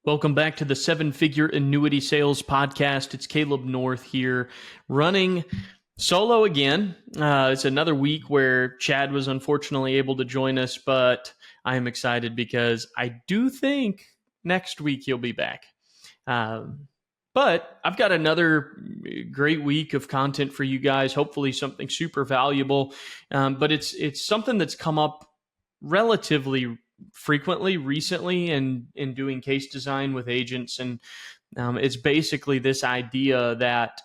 Welcome back to the Seven-Figure Annuity Sales Podcast. It's Caleb North here, running solo again. It's another week where Chad was unfortunately able to join us, but I am excited because I do think next week he'll be back. But I've got another great week of content for you guys, hopefully something super valuable. But it's something that's come up relatively frequently recently in doing case design with agents. And it's basically this idea that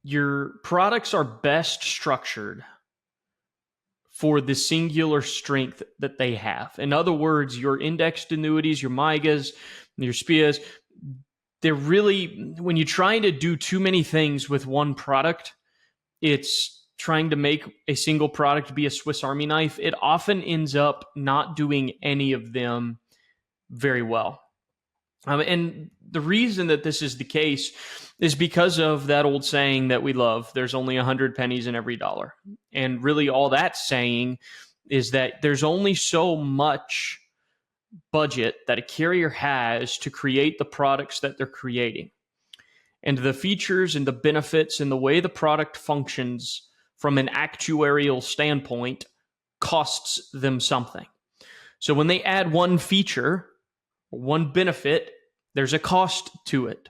your products are best structured for the singular strength that they have. In other words, your indexed annuities, your MYGAs, your SPIAs, they're really, when you try to do too many things with one product, it's trying to make a single product be a Swiss Army knife. It often ends up not doing any of them very well. And the reason that this is the case is because of that old saying that we love, there's only 100 pennies in every dollar. And really all that's saying is that there's only so much budget that a carrier has to create the products that they're creating. And the features and the benefits and the way the product functions from an actuarial standpoint costs them something. So when they add one feature, one benefit, there's a cost to it.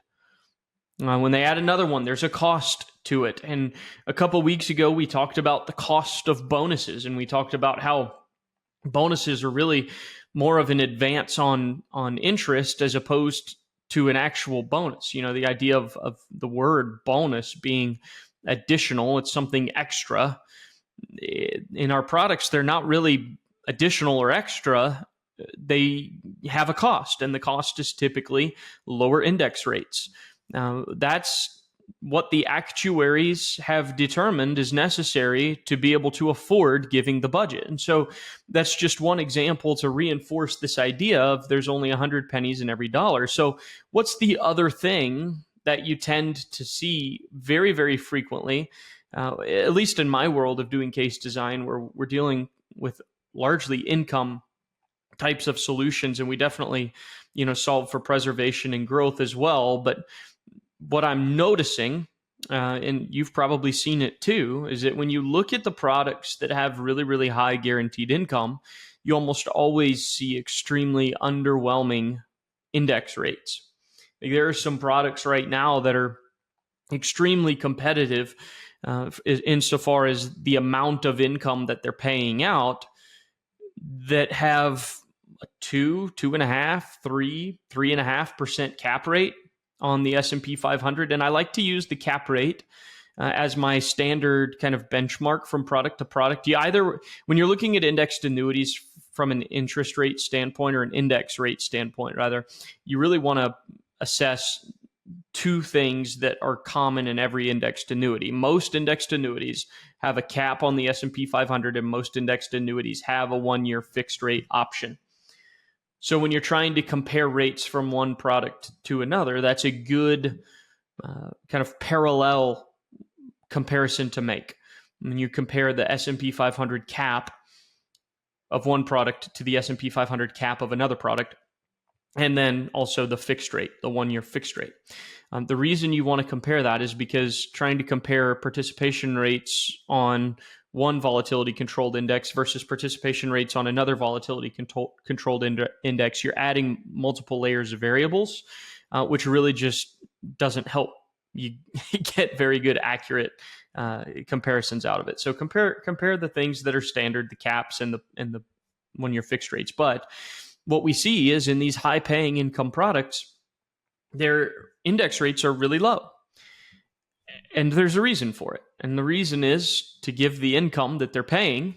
When they add another one, there's a cost to it. And a couple of weeks ago, we talked about the cost of bonuses, and we talked about how bonuses are really more of an advance on interest as opposed to an actual bonus. You know, the idea of the word bonus being additional, it's something extra. In our products, they're not really additional or extra. They have a cost, and the cost is typically lower index rates. That's what the actuaries have determined is necessary to be able to afford giving the budget. And so that's just one example to reinforce this idea of there's only 100 pennies in every dollar. So what's the other thing that you tend to see very, very frequently, at least in my world of doing case design, where we're dealing with largely income types of solutions, and we definitely, solve for preservation and growth as well. But what I'm noticing, and you've probably seen it too, is that when you look at the products that have really, really high guaranteed income, you almost always see extremely underwhelming index rates. There are some products right now that are extremely competitive insofar as the amount of income that they're paying out, that have a 2.5%, 3.5% cap rate on the S&P 500. And I like to use the cap rate as my standard kind of benchmark from product to product. When you're looking at indexed annuities from an interest rate standpoint, or an index rate standpoint rather, you really want to assess two things that are common in every indexed annuity. Most indexed annuities have a cap on the S&P 500, and most indexed annuities have a 1-year fixed rate option. So when you're trying to compare rates from one product to another, that's a good kind of parallel comparison to make. When you compare the S&P 500 cap of one product to the S&P 500 cap of another product, and then also the fixed rate, the 1-year fixed rate. The reason you want to compare that is because trying to compare participation rates on one volatility controlled index versus participation rates on another volatility controlled index, you're adding multiple layers of variables, which really just doesn't help you get very good, accurate comparisons out of it. So compare the things that are standard, the caps and the 1-year fixed rates. But what we see is in these high paying income products, their index rates are really low. And there's a reason for it. And the reason is to give the income that they're paying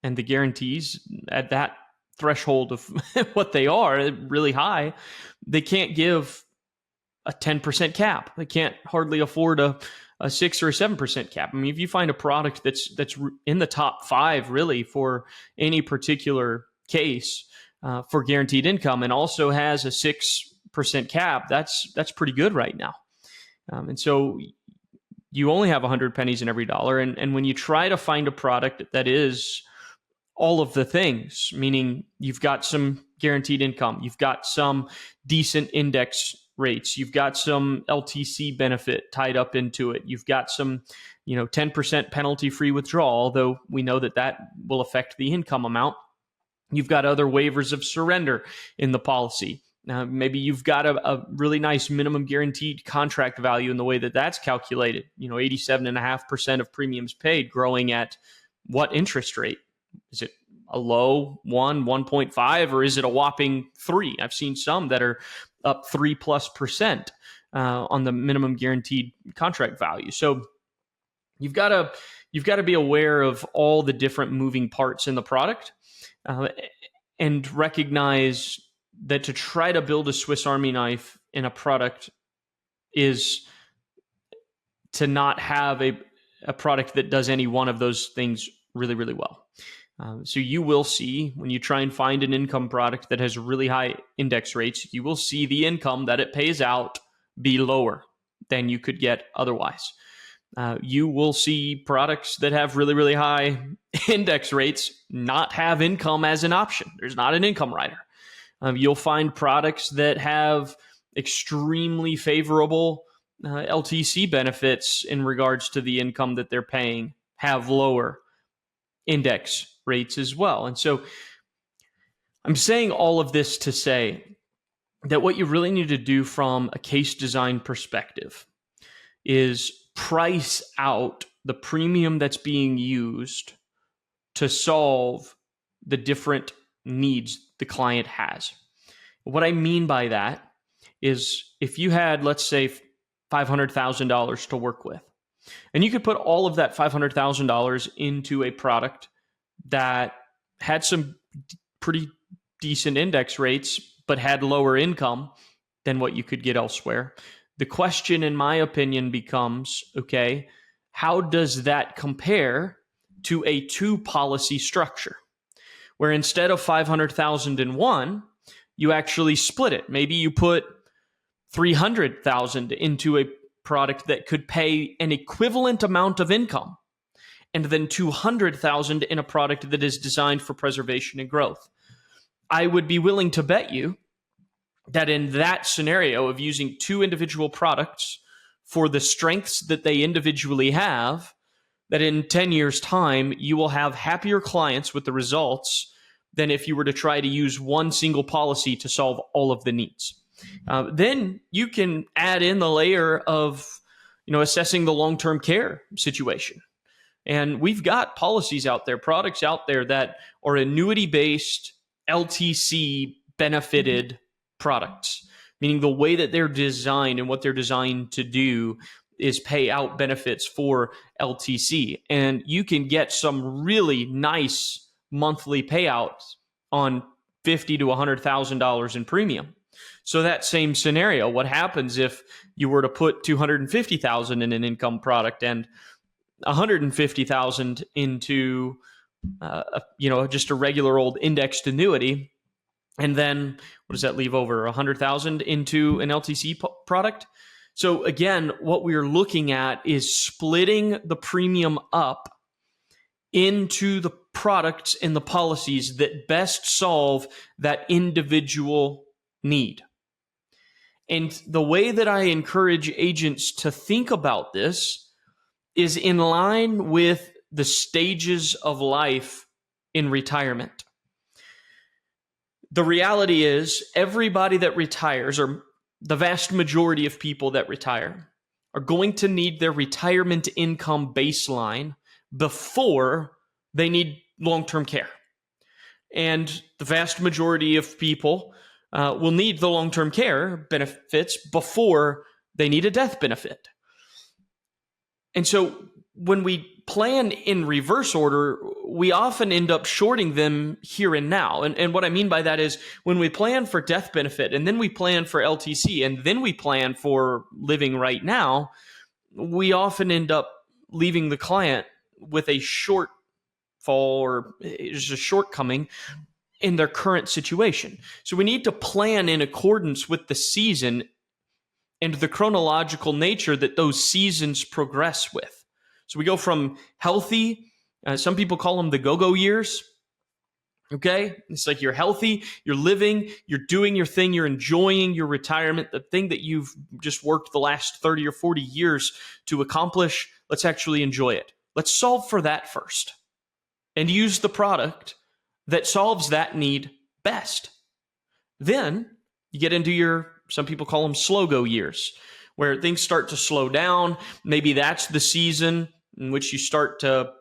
and the guarantees at that threshold of what they are really high, they can't give a 10% cap. They can't hardly afford a 6 or a 7% cap. I mean, if you find a product that's in the top 5 really for any particular case for guaranteed income, and also has a 6% cap, that's pretty good right now. And so you only have 100 pennies in every dollar. And when you try to find a product that is all of the things, meaning you've got some guaranteed income, you've got some decent index rates, you've got some LTC benefit tied up into it, you've got some 10% penalty-free withdrawal, although we know that will affect the income amount. You've got other waivers of surrender in the policy. Maybe you've got a really nice minimum guaranteed contract value in the way that that's calculated. 87.5% of premiums paid, growing at what interest rate? Is it a low 1.5, or is it a whopping 3? I've seen some that are up 3+% on the minimum guaranteed contract value. So you've got to be aware of all the different moving parts in the product, and recognize that to try to build a Swiss Army knife in a product is to not have a product that does any one of those things really, really well. So you will see, when you try and find an income product that has really high index rates, you will see the income that it pays out be lower than you could get otherwise. You will see products that have really, really high index rates not have income as an option. There's not an income rider. You'll find products that have extremely favorable LTC benefits in regards to the income that they're paying, have lower index rates as well. And so I'm saying all of this to say that what you really need to do from a case design perspective is price out the premium that's being used to solve the different needs the client has. What I mean by that is, if you had, let's say, $500,000 to work with, and you could put all of that $500,000 into a product that had some pretty decent index rates, but had lower income than what you could get elsewhere. The question, in my opinion, becomes, okay, how does that compare to a 2-policy structure, where instead of $500,000 in one, you actually split it? Maybe you put $300,000 into a product that could pay an equivalent amount of income, and then $200,000 in a product that is designed for preservation and growth. I would be willing to bet you that in that scenario of using 2 individual products for the strengths that they individually have, that in 10 years' time, you will have happier clients with the results than if you were to try to use one single policy to solve all of the needs. Then you can add in the layer of assessing the long-term care situation. And we've got policies out there, products out there that are annuity-based, LTC benefited products, meaning the way that they're designed and what they're designed to do is pay out benefits for LTC. And you can get some really nice monthly payouts on $50,000 to $100,000 in premium. So that same scenario, what happens if you were to put $250,000 in an income product and $150,000 into just a regular old indexed annuity, and then what does that leave over? $100,000 into an LTC product? So again, what we're looking at is splitting the premium up into the products and the policies that best solve that individual need. And the way that I encourage agents to think about this is in line with the stages of life in retirement. The reality is, everybody that retires, or the vast majority of people that retire, are going to need their retirement income baseline before they need long-term care. And the vast majority of people will need the long-term care benefits before they need a death benefit. And so when we plan in reverse order, we often end up shorting them here and now. And what I mean by that is, when we plan for death benefit, and then we plan for LTC, and then we plan for living right now, we often end up leaving the client with a shortfall, or just a shortcoming in their current situation. So we need to plan in accordance with the season and the chronological nature that those seasons progress with. So we go from healthy, some people call them the go-go years, Okay? It's like you're healthy, you're living, you're doing your thing, you're enjoying your retirement, the thing that you've just worked the last 30 or 40 years to accomplish. Let's actually enjoy it. Let's solve for that first and use the product that solves that need best. Then you get into some people call them slow-go years, where things start to slow down. Maybe that's the season in which you start to,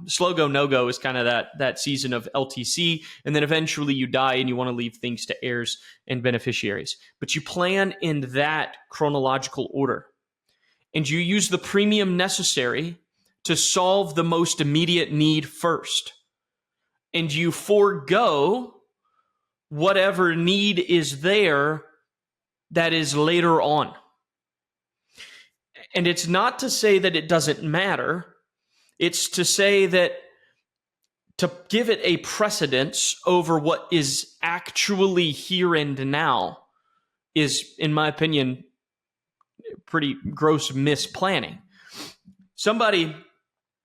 slow-go, no-go is kind of that season of LTC. And then eventually you die and you want to leave things to heirs and beneficiaries. But you plan in that chronological order. And you use the premium necessary to solve the most immediate need first. And you forego whatever need is there that is later on. And it's not to say that it doesn't matter. It's to say that to give it a precedence over what is actually here and now is, in my opinion, pretty gross misplanning. Somebody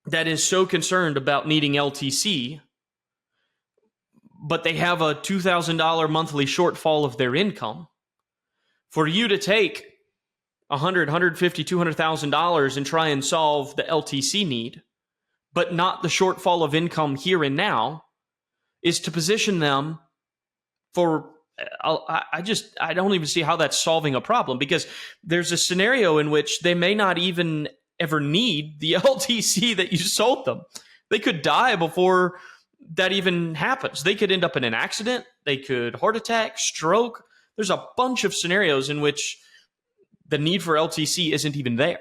that is so concerned about needing LTC, but they have a $2,000 monthly shortfall of their income, for you to take $100,000, $150,000, $200,000 and try and solve the LTC need, but not the shortfall of income here and now, is to position them for, I don't even see how that's solving a problem, because there's a scenario in which they may not even ever need the LTC that you sold them. They could die before that even happens. They could end up in an accident. They could heart attack, stroke. There's a bunch of scenarios in which the need for LTC isn't even there.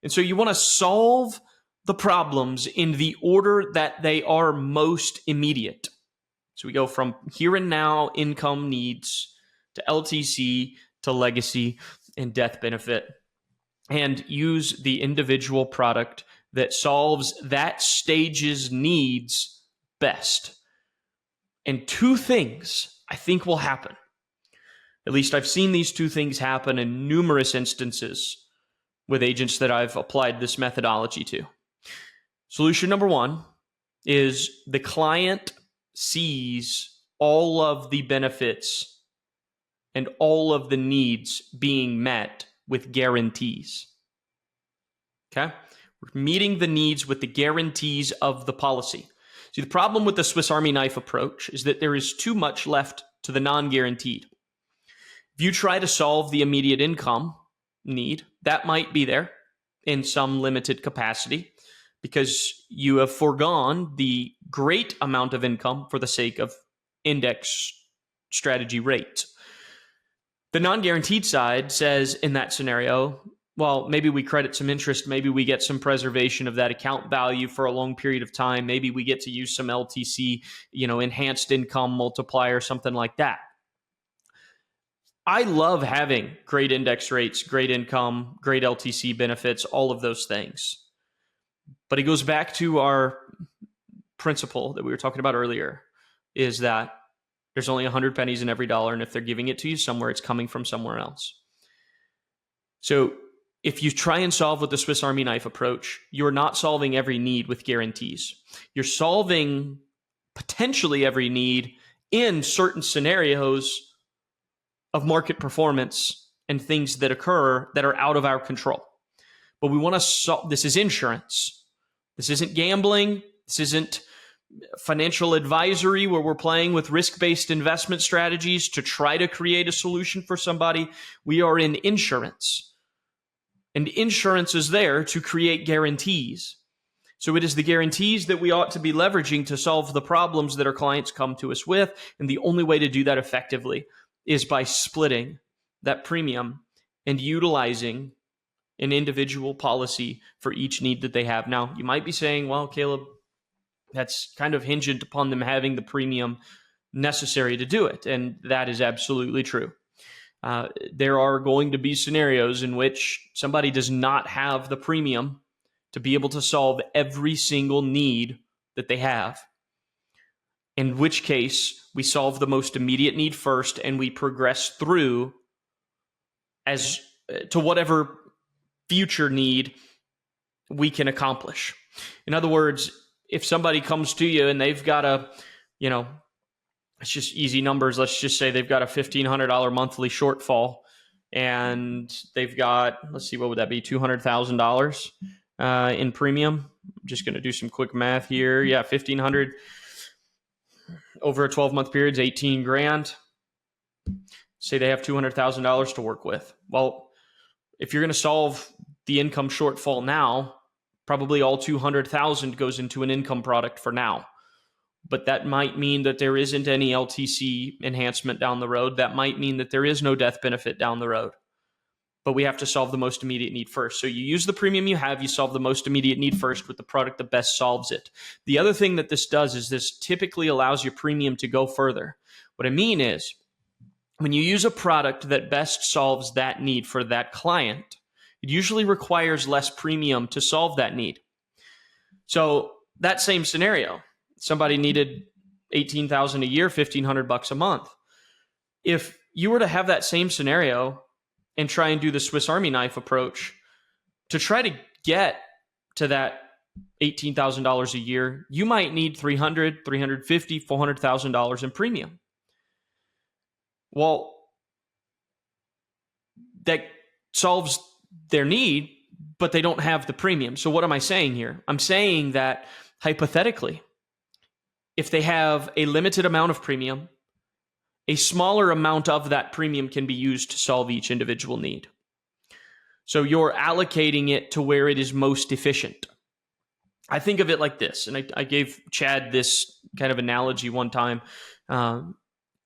And so you want to solve the problems in the order that they are most immediate. So we go from here and now income needs to LTC to legacy and death benefit, and use the individual product that solves that stage's needs best. And two things I think will happen. At least I've seen these two things happen in numerous instances with agents that I've applied this methodology to. Solution number one is the client sees all of the benefits and all of the needs being met with guarantees. Okay? We're meeting the needs with the guarantees of the policy. See, the problem with the Swiss Army knife approach is that there is too much left to the non-guaranteed. If you try to solve the immediate income need, that might be there in some limited capacity because you have foregone the great amount of income for the sake of index strategy rates. The non-guaranteed side says in that scenario, well, maybe we credit some interest, maybe we get some preservation of that account value for a long period of time, maybe we get to use some LTC, enhanced income multiplier, something like that. I love having great index rates, great income, great LTC benefits, all of those things. But it goes back to our principle that we were talking about earlier, is that there's only 100 pennies in every dollar, and if they're giving it to you somewhere, it's coming from somewhere else. So if you try and solve with the Swiss Army knife approach, you're not solving every need with guarantees. You're solving potentially every need in certain scenarios of market performance and things that occur that are out of our control. But we want to solve, this is insurance. This isn't gambling. This isn't financial advisory where we're playing with risk-based investment strategies to try to create a solution for somebody. We are in insurance. And insurance is there to create guarantees. So it is the guarantees that we ought to be leveraging to solve the problems that our clients come to us with. And the only way to do that effectively is by splitting that premium and utilizing an individual policy for each need that they have. Now, you might be saying, well, Caleb, that's kind of hinged upon them having the premium necessary to do it. And that is absolutely true. There are going to be scenarios in which somebody does not have the premium to be able to solve every single need that they have. In which case, we solve the most immediate need first, and we progress through as to whatever future need we can accomplish. In other words, if somebody comes to you and they've got a you know, it's just easy numbers. Let's just say they've got a $1,500 monthly shortfall, and they've got, let's see, what would that be? $200,000 in premium. I'm just going to do some quick math here. Yeah, 1,500 over a 12-month period is 18 grand. Say they have $200,000 to work with. Well, if you're going to solve the income shortfall now, probably all 200,000 goes into an income product for now. But that might mean that there isn't any LTC enhancement down the road. That might mean that there is no death benefit down the road. But we have to solve the most immediate need first. So you use the premium you have, you solve the most immediate need first with the product that best solves it. The other thing that this does is this typically allows your premium to go further. What I mean is, when you use a product that best solves that need for that client, it usually requires less premium to solve that need. So that same scenario, somebody needed $18,000 a year, $1,500 a month. If you were to have that same scenario and try and do the Swiss Army knife approach to try to get to that $18,000 a year, you might need $300,000, $350,000, $400,000 in premium. Well, that solves their need, but they don't have the premium. So what am I saying here? I'm saying that hypothetically, if they have a limited amount of premium, a smaller amount of that premium can be used to solve each individual need. So you're allocating it to where it is most efficient. I think of it like this, and I gave Chad this kind of analogy one time.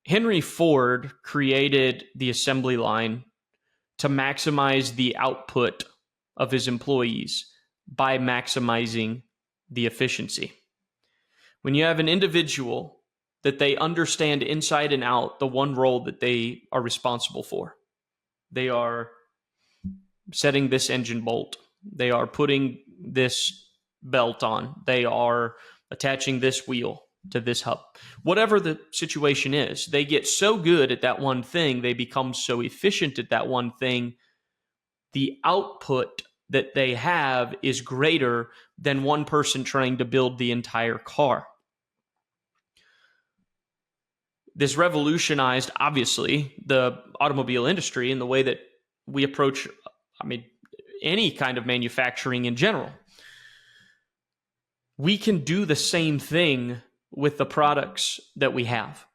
Henry Ford created the assembly line to maximize the output of his employees by maximizing the efficiency. When you have an individual that they understand inside and out the one role that they are responsible for, they are setting this engine bolt, they are putting this belt on, they are attaching this wheel to this hub. Whatever the situation is, they get so good at that one thing, they become so efficient at that one thing, the output that they have is greater than one person trying to build the entire car. This revolutionized, obviously, the automobile industry and the way that we approach, any kind of manufacturing in general. We can do the same thing with the products that we have.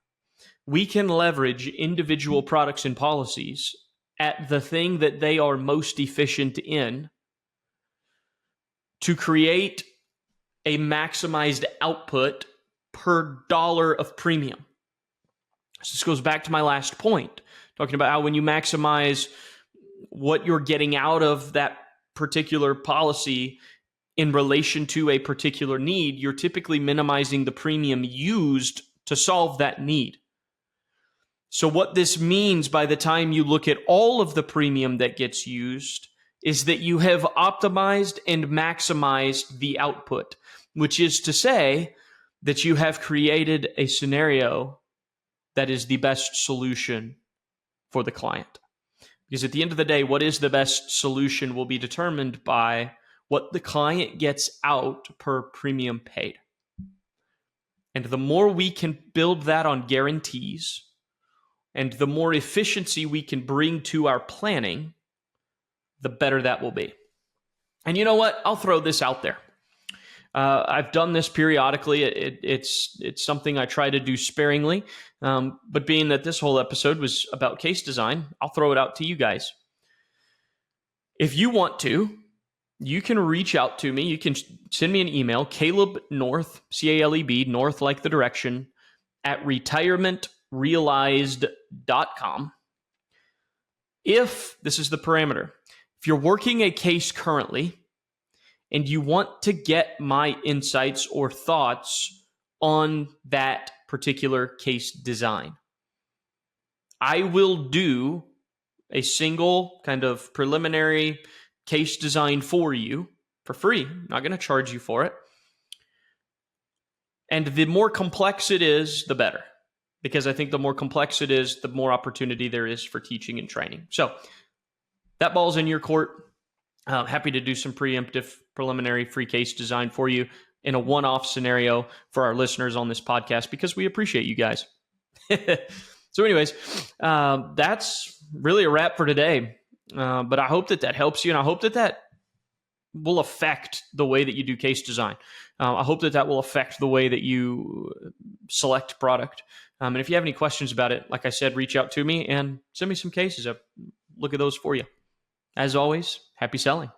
We can leverage individual products and policies at the thing that they are most efficient in to create a maximized output per dollar of premium. So this goes back to my last point, talking about how when you maximize what you're getting out of that particular policy in relation to a particular need, you're typically minimizing the premium used to solve that need. So what this means by the time you look at all of the premium that gets used is that you have optimized and maximized the output, which is to say that you have created a scenario that is the best solution for the client. Because at the end of the day, what is the best solution will be determined by what the client gets out per premium paid. And the more we can build that on guarantees, and the more efficiency we can bring to our planning, the better that will be. And you know what? I'll throw this out there. I've done this periodically. It's something I try to do sparingly. But being that this whole episode was about case design, I'll throw it out to you guys. If you want to, you can reach out to me. You can send me an email, Caleb North, C-A-L-E-B, North like the direction, at retirementrealized.com. If, this is the parameter, if you're working a case currently and you want to get my insights or thoughts on that particular case design, I will do a single kind of preliminary case design for you for free. I'm not going to charge you for it. And the more complex it is, the better. Because I think the more complex it is, the more opportunity there is for teaching and training. So that ball's in your court. Happy to do some preemptive, preliminary free case design for you. in a one-off scenario for our listeners on this podcast because we appreciate you guys. So anyways, that's really a wrap for today. But I hope that helps you, and I hope that will affect the way that you do case design. I hope that will affect the way that you select product. And if you have any questions about it, like I said, reach out to me and send me some cases. I'll look at those for you. As always, happy selling.